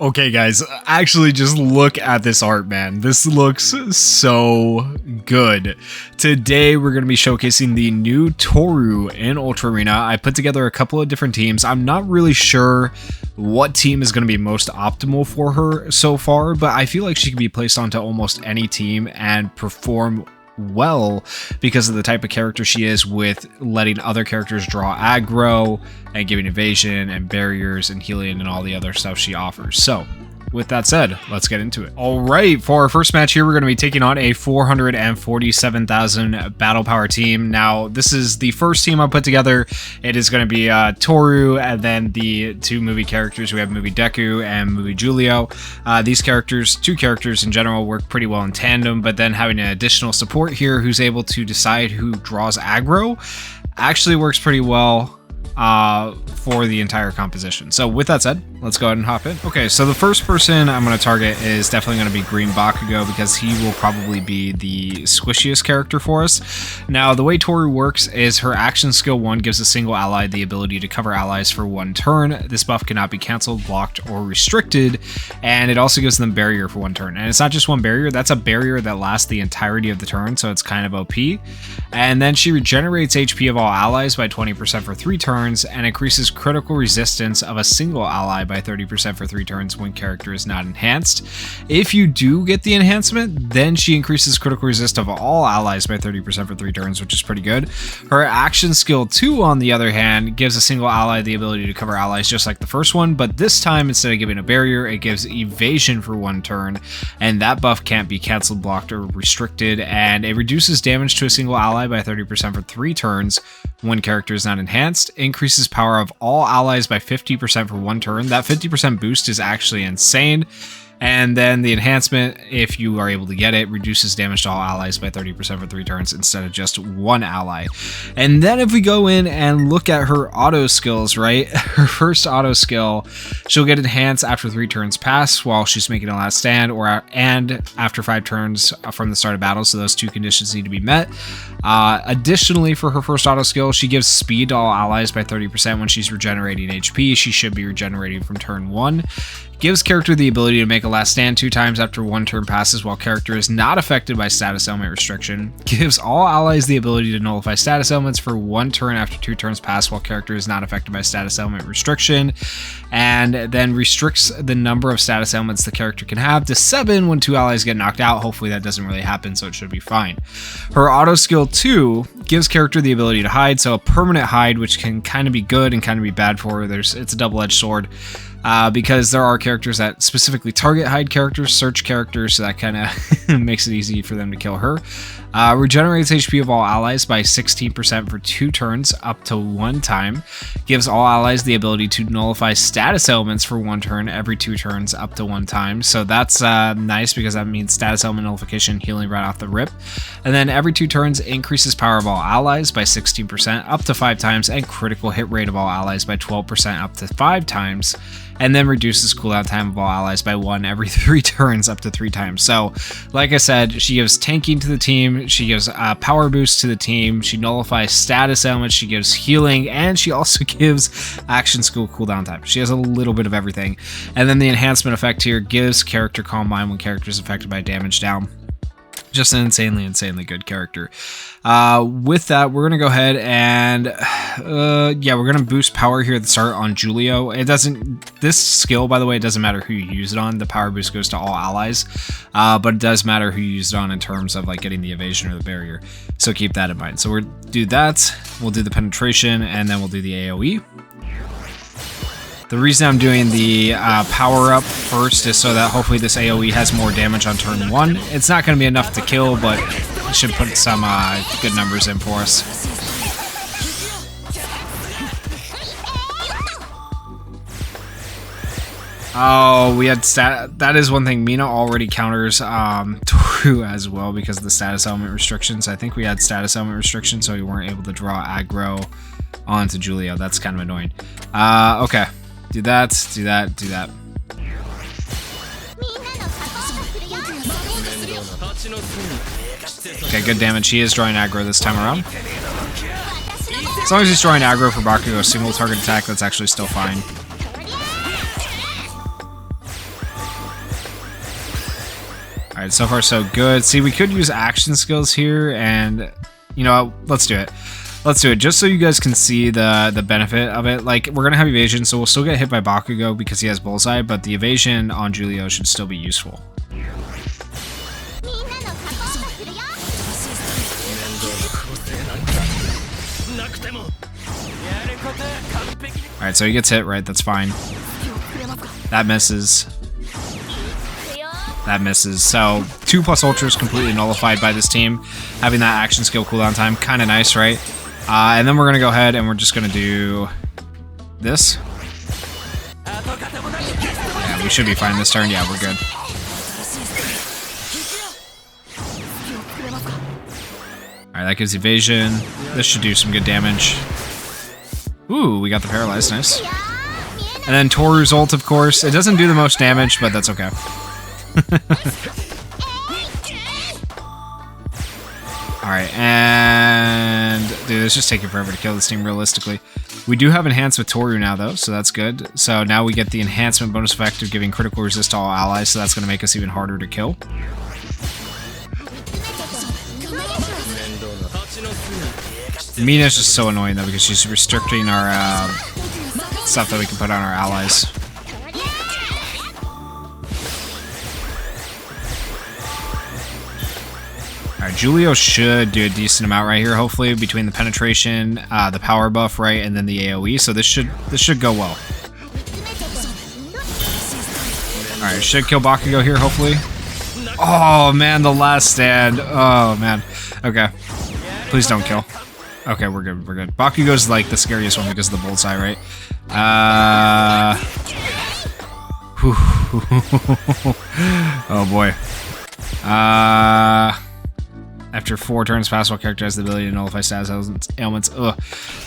Okay guys, actually just look at this art, man. This looks so good. Today we're going to be showcasing the new Toru in Ultra Arena. I put together a couple of different teams. I'm not really sure what team is going to be most optimal for her so far, but I feel like she can be placed onto almost any team and perform well because of the type of character she is, with letting other characters draw aggro and giving evasion and barriers and healing and all the other stuff she offers. So with that said, let's get into it. All right, for our first match here, we're going to be taking on a 447,000 battle power team. Now, this is the first team I put together. It is going to be Toru and then the two movie characters. We have movie Deku and movie Julio. These characters, two characters in general, work pretty well in tandem, but then having an additional support here who's able to decide who draws aggro actually works pretty well for the entire composition. So with that said, let's go ahead and hop in. Okay, so the first person I'm going to target is definitely going to be Green Bakugo, because he will probably be the squishiest character for us. Now, the way Toru works is her action skill 1 gives a single ally the ability to cover allies for 1 turn. This buff cannot be cancelled, blocked, or restricted, and it also gives them barrier for 1 turn. And it's not just one barrier, that's a barrier that lasts the entirety of the turn, so it's kind of OP. And then she regenerates HP of all allies by 20% for 3 turns, and increases critical resistance of a single ally by 30% for 3 turns when character is not enhanced. If you do get the enhancement, then she increases critical resist of all allies by 30% for 3 turns, which is pretty good. Her action skill 2, on the other hand, gives a single ally the ability to cover allies just like the first one, but this time, instead of giving a barrier, it gives evasion for 1 turn, and that buff can't be cancelled, blocked, or restricted, and it reduces damage to a single ally by 30% for 3 turns when character is not enhanced. Increases power of all allies by 50% for 1 turn. That 50% boost is actually insane. And then the enhancement, if you are able to get it, reduces damage to all allies by 30% for 3 turns instead of just 1 ally. And then if we go in and look at her auto skills, right? Her first auto skill, she'll get enhanced after 3 turns pass while she's making a last stand, and after 5 turns from the start of battle. So those 2 conditions need to be met. Additionally, for her first auto skill, she gives speed to all allies by 30% when she's regenerating HP. She should be regenerating from turn 1. Gives character the ability to make a last stand 2 times after 1 turn passes while character is not affected by status element restriction. Gives all allies the ability to nullify status elements for 1 turn after 2 turns pass while character is not affected by status element restriction. And then restricts the number of status elements the character can have to 7 when 2 allies get knocked out. Hopefully that doesn't really happen, so it should be fine. Her auto skill 2 gives character the ability to hide, so a permanent hide, which can kind of be good and kind of be bad for her. It's a double-edged sword. Because there are characters that specifically target hide characters, search characters, so that kind of makes it easy for them to kill her. Regenerates HP of all allies by 16% for 2 turns up to 1 time. Gives all allies the ability to nullify status elements for 1 turn every 2 turns up to 1 time. So that's nice, because that means status element nullification, healing right off the rip. And then every 2 turns increases power of all allies by 16% up to 5 times, and critical hit rate of all allies by 12% up to 5 times. And then reduces cooldown time of all allies by 1 every 3 turns up to 3 times. So, like I said, she gives tanking to the team, she gives power boost to the team, she nullifies status elements, she gives healing, and she also gives action skill cooldown time. She has a little bit of everything. And then the enhancement effect here gives character Calm Mind when character is affected by damage down. Just an insanely good character. With that, we're gonna go ahead and yeah, we're gonna boost power here at the start on Julio. This skill, by the way, it doesn't matter who you use it on. The power boost goes to all allies, but it does matter who you use it on in terms of like getting the evasion or the barrier. So keep that in mind. So we'll do that. We'll do the penetration, and then we'll do the AOE. The reason I'm doing the power up first is so that hopefully this AoE has more damage on turn 1. It's not going to be enough to kill, but it should put some good numbers in for us. Oh, we had that is one thing. Mina already counters Toru as well because of the status element restrictions. I think we had status element restrictions, so we weren't able to draw aggro onto Julio. That's kind of annoying. Okay. Do that, do that, do that. Okay, good damage. He is drawing aggro this time around. As long as he's drawing aggro for Bakugo, single target attack, that's actually still fine. Alright, so far so good. See, we could use action skills here, and you know what? Let's do it. Let's do it, just so you guys can see the benefit of it. Like, we're gonna have evasion, so we'll still get hit by Bakugo because he has bullseye, but the evasion on Julio should still be useful. Alright, so he gets hit, right? That's fine. That misses. That misses. So 2+ ultras completely nullified by this team. Having that action skill cooldown time, kind of nice, right? And then we're gonna go ahead and we're just gonna do this. Yeah, we should be fine this turn. Yeah, we're good. Alright, that gives evasion. This should do some good damage. Ooh, we got the paralyzed, nice. And then Toru's ult, of course. It doesn't do the most damage, but that's okay. Alright, and dude, it's just taking forever to kill this team realistically. We do have enhance with Toru now though, so that's good. So now we get the enhancement bonus effect of giving critical resist to all allies, so that's going to make us even harder to kill. Mina's just so annoying though because she's restricting our stuff that we can put on our allies. Alright, Julio should do a decent amount right here, hopefully, between the penetration, the power buff, right, and then the AoE, so this should go well. Alright, should kill Bakugo here, hopefully. Oh, man, the last stand. Oh, man. Okay. Please don't kill. Okay, we're good, we're good. Bakugo's, like, the scariest one because of the bullseye, right? Oh, boy. After 4 turns, fastball character has the ability to nullify status ailments. Ugh.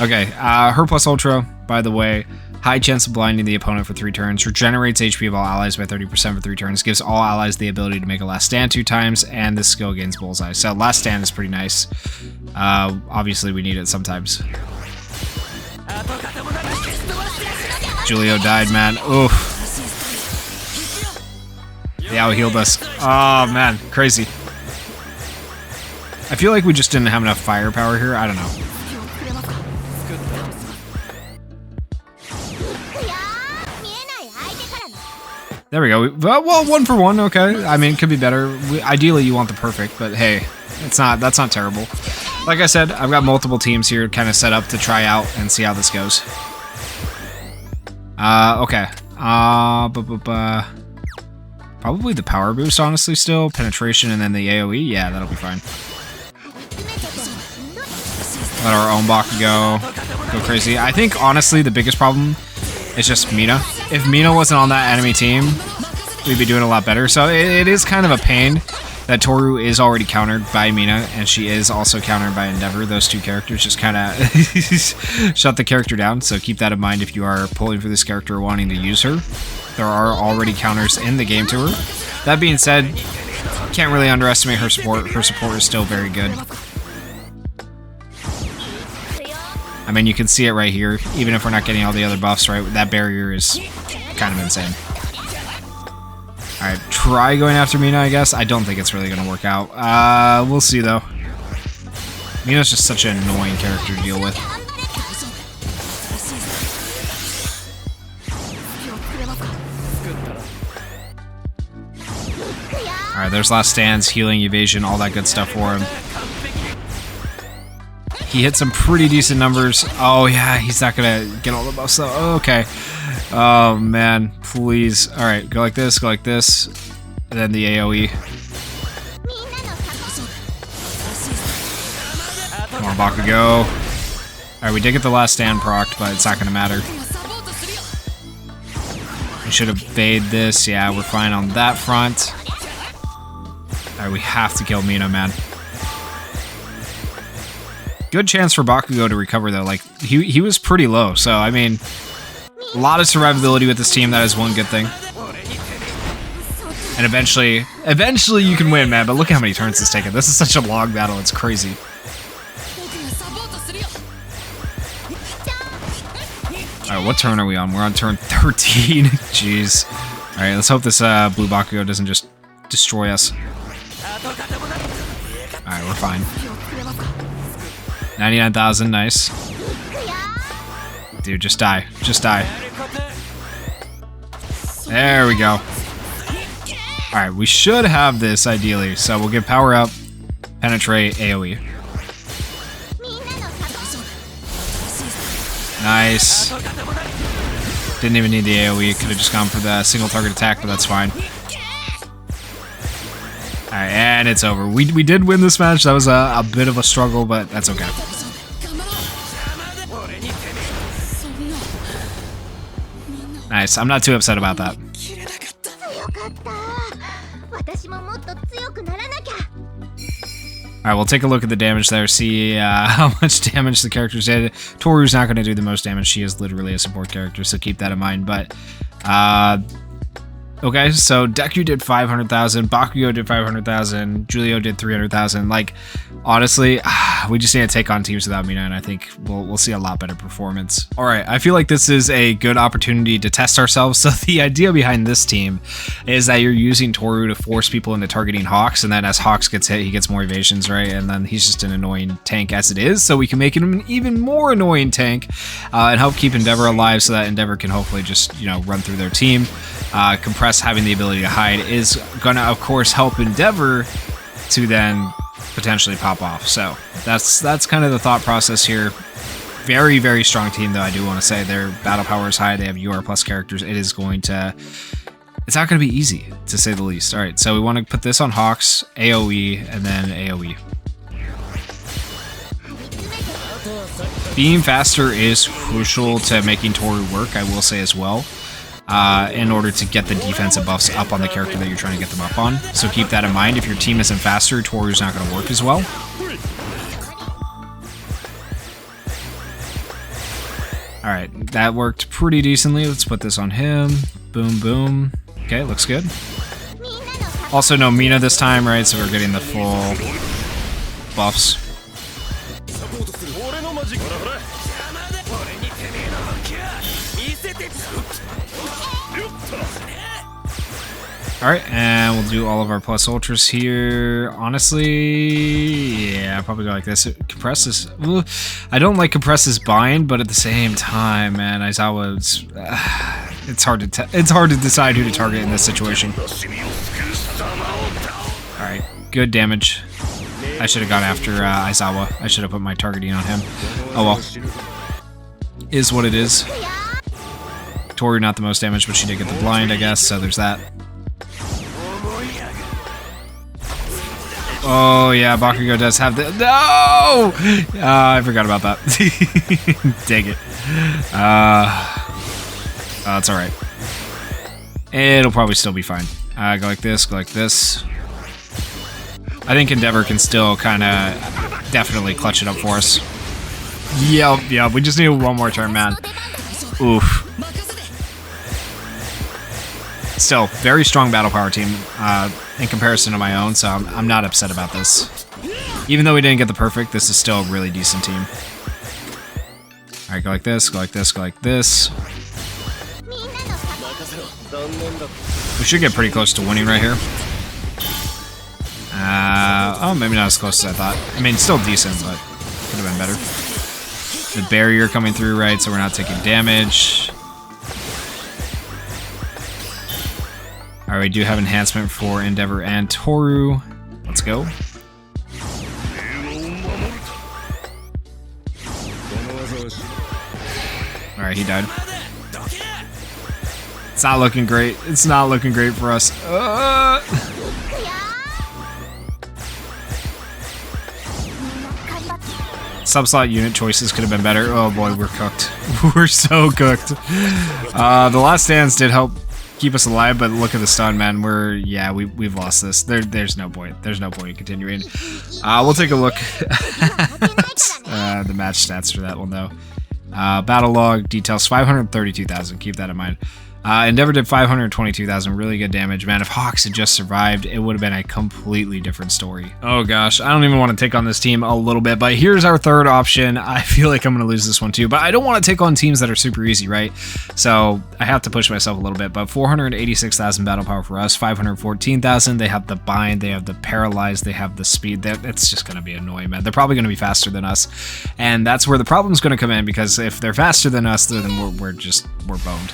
Okay, her plus ultra, by the way, high chance of blinding the opponent for 3 turns, regenerates HP of all allies by 30% for 3 turns, gives all allies the ability to make a last stand 2 times, and this skill gains bullseye. So last stand is pretty nice. Obviously we need it sometimes. Julio died, man. Oof. Yeah, he healed us. Oh, man, crazy. I feel like we just didn't have enough firepower here. I don't know. There we go. Well, 1 for 1. Okay. I mean, it could be better. Ideally, you want the perfect, but hey, that's not terrible. Like I said, I've got multiple teams here kind of set up to try out and see how this goes. Okay. Probably the power boost, honestly, still. Penetration and then the AoE. Yeah, that'll be fine. Let our own Bakugo go crazy. I think, honestly, the biggest problem is just Mina. If Mina wasn't on that enemy team, we'd be doing a lot better. So it is kind of a pain that Toru is already countered by Mina, and she is also countered by Endeavor. Those 2 characters just kind of shut the character down. So keep that in mind if you are pulling for this character or wanting to use her. There are already counters in the game to her. That being said, can't really underestimate her support. Her support is still very good. I mean, you can see it right here. Even if we're not getting all the other buffs, right? That barrier is kind of insane. Alright, try going after Mina, I guess. I don't think it's really going to work out. We'll see, though. Mina's just such an annoying character to deal with. Alright, there's last stands, healing, evasion, all that good stuff for him. He hit some pretty decent numbers. Oh, yeah, he's not going to get all the buffs, though. Oh, okay. Oh, man. Please. All right, go like this, and then the AoE. Come on, Bakugo. All right, we did get the last stand procced, but it's not going to matter. We should evade this. Yeah, we're fine on that front. All right, we have to kill Mina, man. Good chance for Bakugo to recover, though. Like, he was pretty low, so, I mean, a lot of survivability with this team. That is one good thing. And eventually you can win, man, but look at how many turns it's taken. This is such a long battle, it's crazy. Alright, what turn are we on? We're on turn 13. Jeez. Alright, let's hope this blue Bakugo doesn't just destroy us. Alright, we're fine. 99,000, nice. Dude, just die. Just die. There we go. Alright, we should have this ideally. So we'll give power up, penetrate, AoE. Nice. Didn't even need the AoE. Could have just gone for the single target attack, but that's fine. Alright, and it's over. We did win this match. That was a bit of a struggle, but that's okay. Nice. I'm not too upset about that. Alright, we'll take a look at the damage there, see how much damage the characters did. Toru's not going to do the most damage. She is literally a support character, so keep that in mind. But, okay, so Deku did 500,000, Bakugo did 500,000, Julio did 300,000. Like, honestly, we just need to take on teams without Mina, and I think we'll see a lot better performance. All right, I feel like this is a good opportunity to test ourselves. So the idea behind this team is that you're using Toru to force people into targeting Hawks, and then as Hawks gets hit, he gets more evasions, right? And then he's just an annoying tank as it is, so we can make him an even more annoying tank and help keep Endeavor alive so that Endeavor can hopefully just, you know, run through their team. Compress having the ability to hide is gonna, of course, help Endeavor to then potentially pop off. So that's kind of the thought process here. Very, very strong team, though. I do want to say their battle power is high. They have UR plus characters. It is going to... It's not going to be easy, to say the least. All right, so we want to put this on Hawks, AoE, and then AoE. Being faster is crucial to making Toru work, I will say as well. In order to get the defensive buffs up on the character that you're trying to get them up on. So keep that in mind. If your team isn't faster, Toru's not going to work as well. Alright, that worked pretty decently. Let's put this on him. Boom, boom. Okay, looks good. Also no Mina this time, right? So we're getting the full buffs. Alright, and we'll do all of our plus ultras here. Honestly, yeah, I'll probably go like this. Compresses. I don't like Compress's bind, but at the same time, man, Aizawa's. It's hard to decide who to target in this situation. Alright, good damage. I should have gone after Aizawa. I should have put my targeting on him. Oh well. Is what it is. Toru not the most damage, but she did get the blind, I guess, so there's that. Oh yeah, Bakugo does have the... No! I forgot about that. Dang it. It's alright. It'll probably still be fine. Go like this, go like this. I think Endeavor can still kind of definitely clutch it up for us. Yep, we just need one more turn, man. Oof. Still, very strong battle power team in comparison to my own, so I'm not upset about this. Even though we didn't get the perfect, this is still a really decent team. Alright, go like this, go like this, go like this. We should get pretty close to winning right here. Oh, maybe not as close as I thought. I mean, still decent, but could have been better. The barrier coming through, right, so we're not taking damage. Alright, we do have enhancement for Endeavor and Toru. Let's go. Alright, he died. It's not looking great. It's not looking great for us. Subslot unit choices could have been better. Oh boy, we're cooked. We're so cooked. The last stands did help keep us alive, but look at the stun, man. We've lost this. There's no point. There's no point in continuing. We'll take a look at the match stats for that one though. Battle log details 532,000. Keep that in mind. Endeavor did 522,000, really good damage. Man, if Hawks had just survived, it would have been a completely different story. Oh gosh, I don't even want to take on this team a little bit, but here's our third option. I feel like I'm going to lose this one too, but I don't want to take on teams that are super easy, right? So I have to push myself a little bit, but 486,000 battle power for us, 514,000. They have the bind, they have the paralyze, they have the speed. It's just going to be annoying, man. They're probably going to be faster than us, and that's where the problem's going to come in, because if they're faster than us, then we're boned.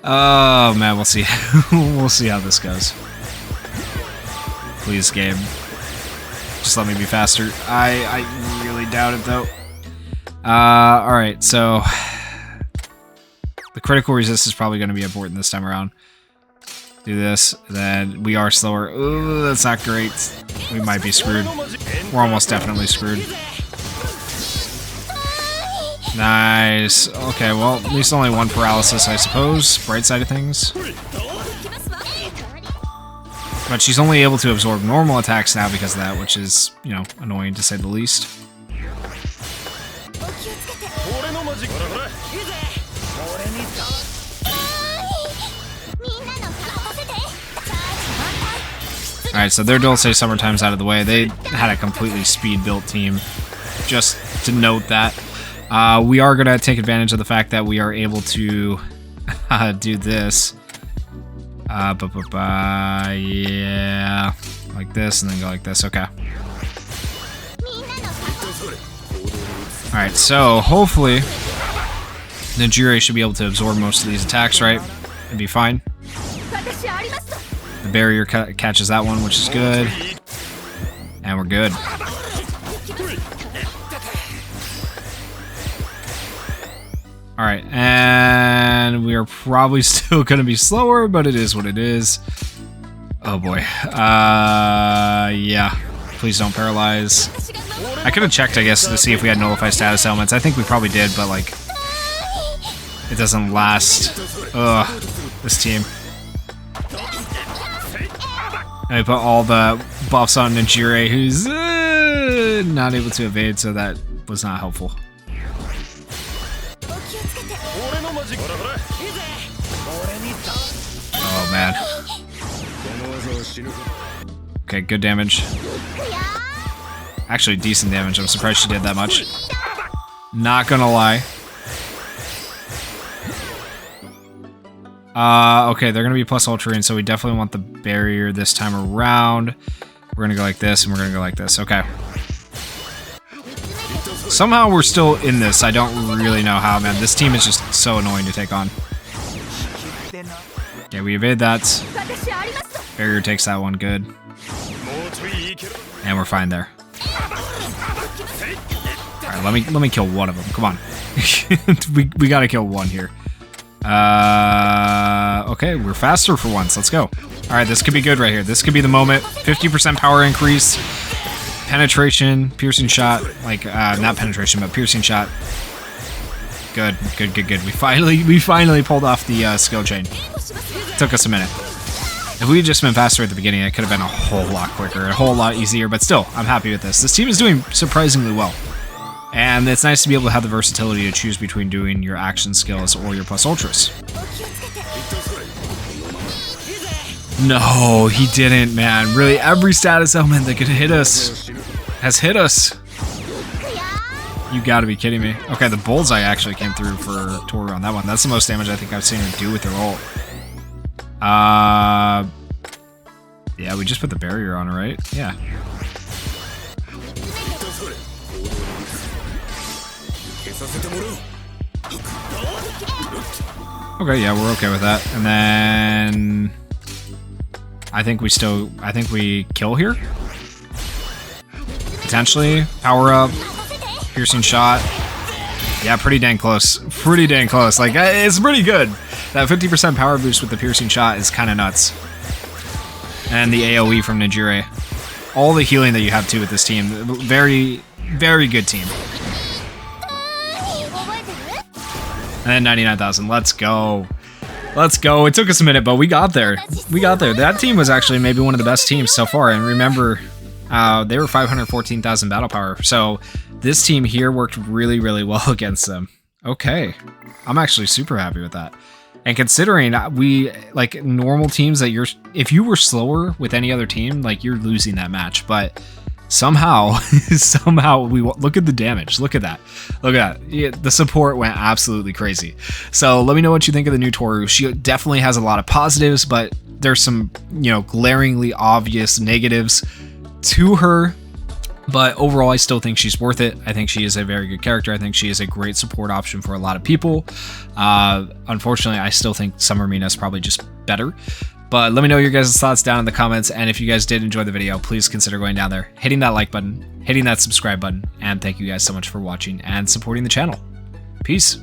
Oh man, we'll see. We'll see how this goes. Please, game. Just let me be faster. I really doubt it though. Alright, so the critical resist is probably going to be important this time around. Do this, then we are slower. Ooh, that's not great. We might be screwed. We're almost definitely screwed. Nice. Okay, well, at least only one paralysis, I suppose. Bright side of things. But she's only able to absorb normal attacks now because of that, which is, you know, annoying to say the least. Alright, so their Dulce Summertime's out of the way. They had a completely speed-built team. Just to note that. We are going to take advantage of the fact that we are able to do this. Yeah. Like this, and then go like this. Okay. Alright, so hopefully Najire should be able to absorb most of these attacks, right? And be fine. The barrier catches that one, which is good. And we're good. Alright, and we are probably still going to be slower, but it is what it is. Oh boy. Yeah. Please don't paralyze. I could have checked, I guess, to see if we had nullify status elements. I think we probably did, but like, it doesn't last. Ugh, this team. And we put all the buffs on Najire, who's not able to evade, so that was not helpful. Oh man. Okay, good damage. Actually, decent damage. I'm surprised she did that much. Not gonna lie. Okay, they're gonna be plus ultra, and so we definitely want the barrier this time around. We're gonna go like this, and we're gonna go like this. Okay. Somehow we're still in this. I don't really know how, man. This team is just so annoying to take on. Okay, we evade that. Barrier takes that one, good. And we're fine there. Alright, let me kill one of them. Come on. we gotta kill one here. Okay, we're faster for once. Let's go. Alright, this could be good right here. This could be the moment. 50% power increase. Penetration, piercing shot. Like, not penetration, but piercing shot. Good, good, good, good. We finally pulled off the skill chain. Took us a minute. If we had just been faster at the beginning, it could have been a whole lot quicker, a whole lot easier, but still, I'm happy with this. This team is doing surprisingly well. And it's nice to be able to have the versatility to choose between doing your action skills or your plus ultras. No, he didn't, man. Really, every status element that could hit us has hit us. You gotta be kidding me. Okay, the bullseye actually came through for Toru on that one. That's the most damage I think I've seen her do with her ult. Yeah, we just put the barrier on her, right? Yeah. Okay, yeah, we're okay with that. And then I think we kill here. Potentially. Power up. Piercing shot. Yeah, pretty dang close. Pretty dang close. Like, it's pretty good. That 50% power boost with the piercing shot is kind of nuts. And the AoE from Najire. All the healing that you have too with this team. Very, very good team. And then 99,000. Let's go. Let's go. It took us a minute, but we got there. We got there. That team was actually maybe one of the best teams so far. And remember, they were 514,000 battle power. So this team here worked really, really well against them. Okay. I'm actually super happy with that. And considering we like normal teams that if you were slower with any other team, like you're losing that match, but somehow we look at the damage. Look at that. Yeah, the support went absolutely crazy. So let me know what you think of the new Toru. She definitely has a lot of positives, but there's some, glaringly obvious negatives to her. But overall, I still think she's worth it. I think she is a very good character. I think she is a great support option for a lot of people. Unfortunately, I still think Summer Mina is probably just better. But let me know your guys' thoughts down in the comments. And if you guys did enjoy the video, please consider going down there, hitting that like button, hitting that subscribe button. And thank you guys so much for watching and supporting the channel. Peace.